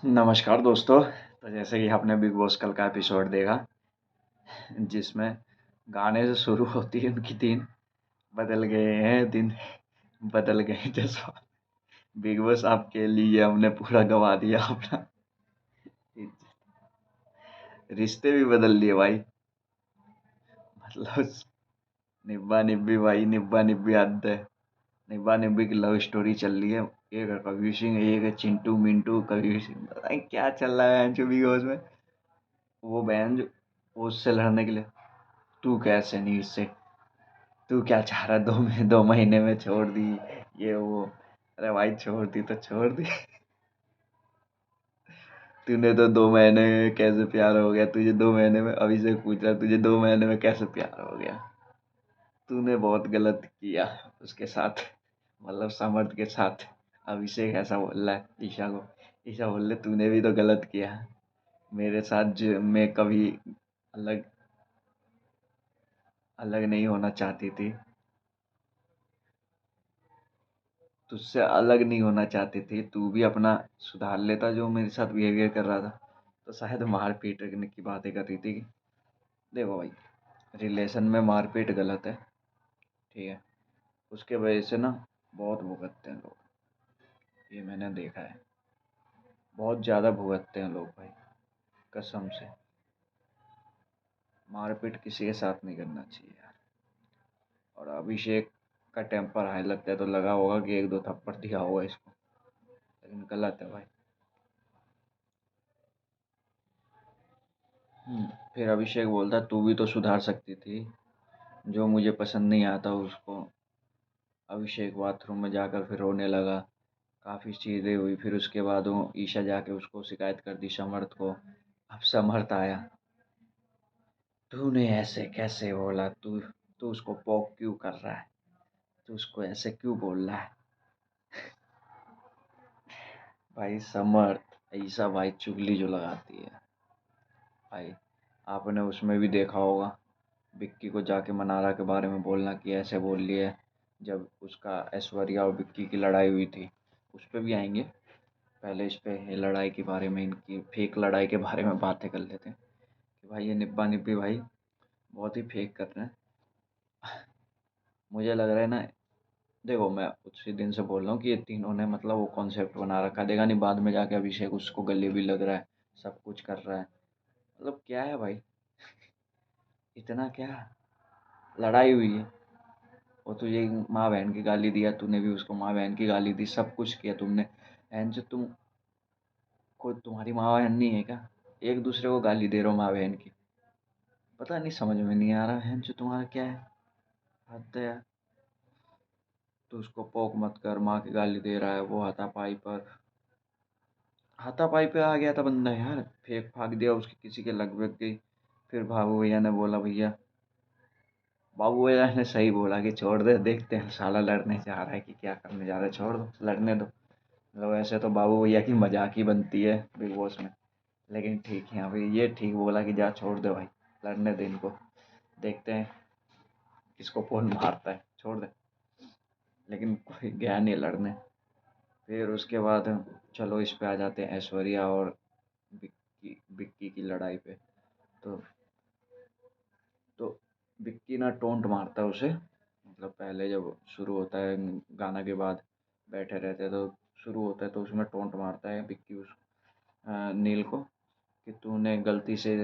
नमस्कार दोस्तों। तो जैसे कि आपने बिग बॉस कल का एपिसोड देखा, जिसमें गाने से शुरू होती है उनकी दिन बदल गए हैं दिन, बदल गए जज्बात। बिग बॉस आपके लिए हमने पूरा गवा दिया अपना रिश्ते भी बदल लिए भाई। मतलब निब्बा निब्बी भाई, निब्बा निब्बी हद है। निब्बा निब्बी की लव स्टोरी चल रही है। एक है कबीर सिंह, एक है चिंटू मिंटू। कबीर सिंह पता नहीं क्या चल रहा है जो बिग बॉस में। वो बहन जो वो उससे लड़ने के लिए, तू कैसे नहीं इससे, तू क्या चाह रहा, 2 महीने में छोड़ दी, ये वो। अरे भाई छोड़ दी तो छोड़ दी। तूने तो 2 महीने में कैसे प्यार हो गया तुझे, 2 महीने में। अभी से पूछ रहा तुझे 2 महीने में कैसे प्यार हो गया। तूने बहुत गलत किया उसके साथ, मतलब समर्थ के साथ। अभिषेक ऐसा बोल रहा है ईशा को। ईशा बोल रहे तूने भी तो गलत किया मेरे साथ, जो मैं कभी अलग अलग नहीं होना चाहती थी, तुझसे अलग नहीं होना चाहती थी, तू भी अपना सुधार लेता जो मेरे साथ बिहेवियर कर रहा था। तो शायद मारपीट की बातें कर रही थी। देखो भाई, रिलेशन में मारपीट गलत है, ठीक है। उसके वजह से ना बहुत भुगतते हैं लोग, ये मैंने देखा है। बहुत ज़्यादा भुगतते हैं लोग भाई, कसम से। मारपीट किसी के साथ नहीं करना चाहिए यार। और अभिषेक का टेम्पर हाई लगता है तो लगा होगा कि 1-2 थप्पड़ दिया होगा इसको, लेकिन गलत है भाई। फिर अभिषेक बोलता तू भी तो सुधार सकती थी, जो मुझे पसंद नहीं आता उसको। अभिषेक बाथरूम में जाकर फिर रोने लगा, काफ़ी चीज़ें हुई। फिर उसके बाद वो ईशा जाके उसको शिकायत कर दी, समर्थ को। अब समर्थ आया, तूने ऐसे कैसे बोला, तू तू उसको पोक क्यों कर रहा है, तू उसको ऐसे क्यों बोल रहा है। भाई समर्थ ईशा भाई चुगली जो लगाती है भाई। आपने उसमें भी देखा होगा, विक्की को जाके मनारा के बारे में बोलना कि ऐसे बोल लिया है। जब उसका ऐश्वर्या और विक्की की लड़ाई हुई थी, उस पे भी आएंगे। पहले इस पे लड़ाई के बारे में, इनकी फेक लड़ाई के बारे में बातें कर लेते हैं कि भाई ये निब्बा निब्बी भाई बहुत ही फेक कर रहे हैं। मुझे लग रहा है ना, देखो मैं उसी दिन से बोल रहा हूँ कि ये तीनों ने मतलब वो कॉन्सेप्ट बना रखा। देखा नहीं बाद में जाके अभिषेक उसको गले भी लग रहा है, सब कुछ कर रहा है। मतलब क्या है भाई, इतना क्या लड़ाई हुई है। वो तुझे माँ बहन की गाली दिया, तूने भी उसको माँ बहन की गाली दी, सब कुछ किया तुमने। एंड जो तुम, कोई तुम्हारी माँ बहन नहीं है क्या, एक दूसरे को गाली दे रहे हो माँ बहन की। पता नहीं, समझ में नहीं आ रहा है जो तुम्हारा क्या है। हद है यार। तू उसको पोक मत कर, माँ की गाली दे रहा है, वो हाथापाई पर, हाथापाई पे आ गया था बंदा यार। फेंक फाक दिया उसकी, किसी के लग भग गई। फिर बाबू भैया ने बोला, भैया बाबू भैया ने सही बोला कि छोड़ दे, देखते हैं साला लड़ने जा रहा है कि क्या करने जा रहा है, छोड़ दो लड़ने दो। मतलब ऐसे तो बाबू भैया की मजाक ही बनती है बिग बॉस में। लेकिन ठीक है, अभी ये ठीक बोला कि जा छोड़ दे भाई, लड़ने दे इनको, देखते हैं किसको कौन मारता है, छोड़ दे। लेकिन कोई गया नहीं लड़ने। फिर उसके बाद चलो इस पे आ जाते हैं, ऐश्वर्या और विक्की विक्की की लड़ाई पे। तो तो विक्की ना टोंट मारता है उसे। मतलब पहले जब शुरू होता है, गाना के बाद बैठे रहते हैं तो शुरू होता है, तो उसमें टोंट मारता है विक्की उस नील को कि तूने गलती से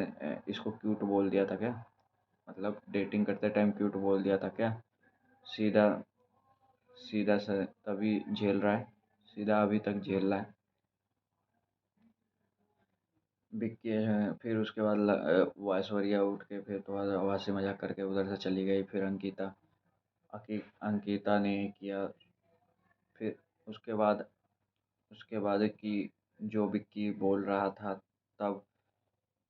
इसको क्यूट बोल दिया था क्या, मतलब डेटिंग करते टाइम क्यूट बोल दिया था क्या। सीधा सीधा से तभी झेल रहा है, सीधा अभी तक झेल रहा है विक्की। फिर उसके बाद वो ऐश्वर्या उठ के फिर थोड़ा सा हंसी मजाक करके उधर से चली गई। फिर अंकिता ने किया। फिर उसके बाद कि जो विक्की बोल रहा था तब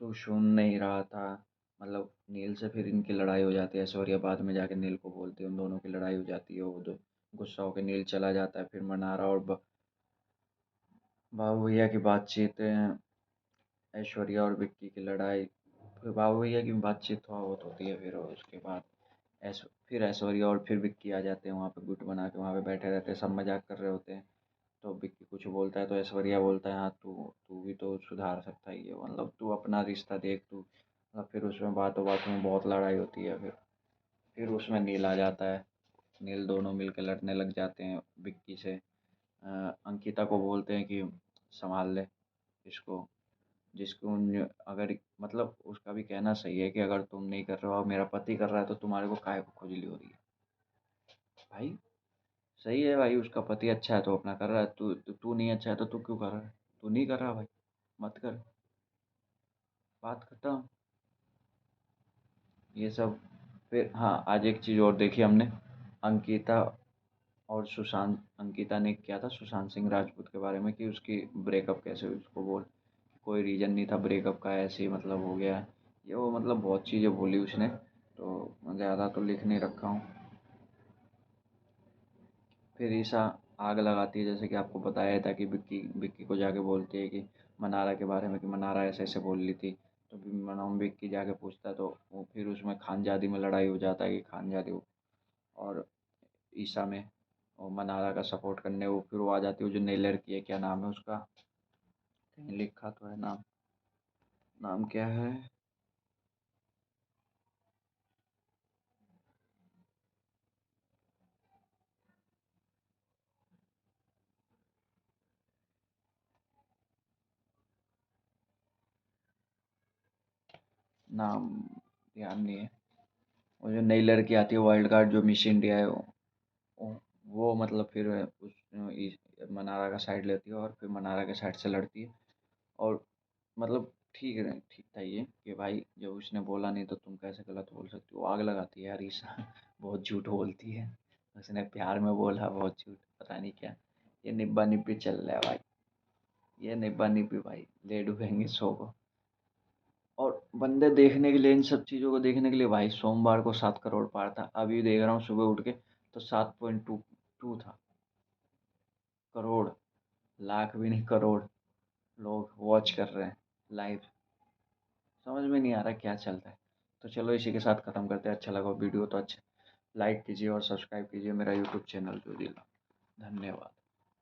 तू सुन नहीं रहा था। मतलब नील से फिर इनकी लड़ाई हो जाती है, ऐश्वर्या बाद में जाके नील को बोलती है, उन दोनों की लड़ाई हो जाती है। वो दो गुस्सा होकर नील चला जाता है। फिर मनारा और बाबू भैया की बातचीत, ऐश्वर्या और विक्की की लड़ाई, फिर बाबू भैया की बातचीत थोड़ा बहुत होती है। फिर उसके बाद फिर ऐश्वर्या और फिर विक्की आ जाते हैं वहाँ पे, गुट बना के वहाँ पे बैठे रहते हैं, सब मजाक कर रहे होते हैं। तो विक्की कुछ बोलता है तो ऐश्वर्या बोलता है हाँ तू तू तू भी तो सुधार सकता ही है, मतलब तू अपना रिश्ता देख तू। मतलब फिर उसमें बातों बातों में बहुत लड़ाई होती है, फिर उसमें नील आ जाता है। नील दोनों मिलकर लड़ने लग जाते हैं विक्की से। अंकिता को बोलते हैं कि संभाल ले इसको, जिसको अगर मतलब उसका भी कहना सही है कि अगर तुम नहीं कर रहे हो और मेरा पति कर रहा है तो तुम्हारे को काहे को खुजली हो रही है भाई। सही है भाई, उसका पति अच्छा है तो अपना कर रहा है, तू नहीं अच्छा है तो तू क्यों कर रहा है? तू नहीं कर रहा भाई, मत कर, बात खत्म। ये सब। फिर हाँ, आज एक चीज़ और देखी हमने। अंकिता और सुशांत, अंकिता ने किया था सुशांत सिंह राजपूत के बारे में कि उसकी ब्रेकअप कैसे हुई, उसको बोल कोई रीज़न नहीं था ब्रेकअप का, ऐसे ही मतलब हो गया। ये वो मतलब बहुत चीज़ें बोली उसने, तो मैं ज़्यादा तो लिख नहीं रखा हूँ। फिर ईशा आग लगाती है, जैसे कि आपको बताया था कि विक्की विक्की को जाके बोलती है कि मनारा के बारे में, कि मनारा ऐसे ऐसे बोल रही थी। तो फिर मनोम विक्की जाके पूछता है, तो वो फिर उसमें खानजादी में लड़ाई हो जाता है कि खानजादी और ईशा में, और मनारा का सपोर्ट करने वो फिर वो आ जाती है, वो जो नई लड़की है, क्या नाम है उसका, कहीं लिखा तो है नाम, नाम क्या है? नाम ध्यान नहीं है। वो जो नई लड़की आती है वाइल्ड कार्ड, जो मिस इंडिया है, वो मतलब फिर उस मनारा का साइड लेती है और फिर मनारा के साइड से लड़ती है। और मतलब ठीक है, ठीक था ये कि भाई जब उसने बोला नहीं तो तुम कैसे गलत बोल सकती हो, आग लगाती है यार ईशा। बहुत झूठ बोलती है। उसने प्यार में बोला, बहुत झूठ, पता नहीं क्या। ये निब्बा निब्बी चल रहा है भाई, ये निब्बा निब्बी भाई ले डूबेंगे शो को। और बंदे देखने के लिए, इन सब चीज़ों को देखने के लिए भाई, सोमवार को 7 करोड़ पार था, अभी देख रहा हूँ सुबह उठ के तो 7.22 था। करोड़, लाख भी नहीं, करोड़ लोग वॉच कर रहे हैं लाइव। समझ में नहीं आ रहा क्या चल रहा है। तो चलो इसी के साथ ख़त्म करते हैं। अच्छा लगा वीडियो तो अच्छा लाइक कीजिए और सब्सक्राइब कीजिए मेरा यूट्यूब चैनल जो दिला। धन्यवाद।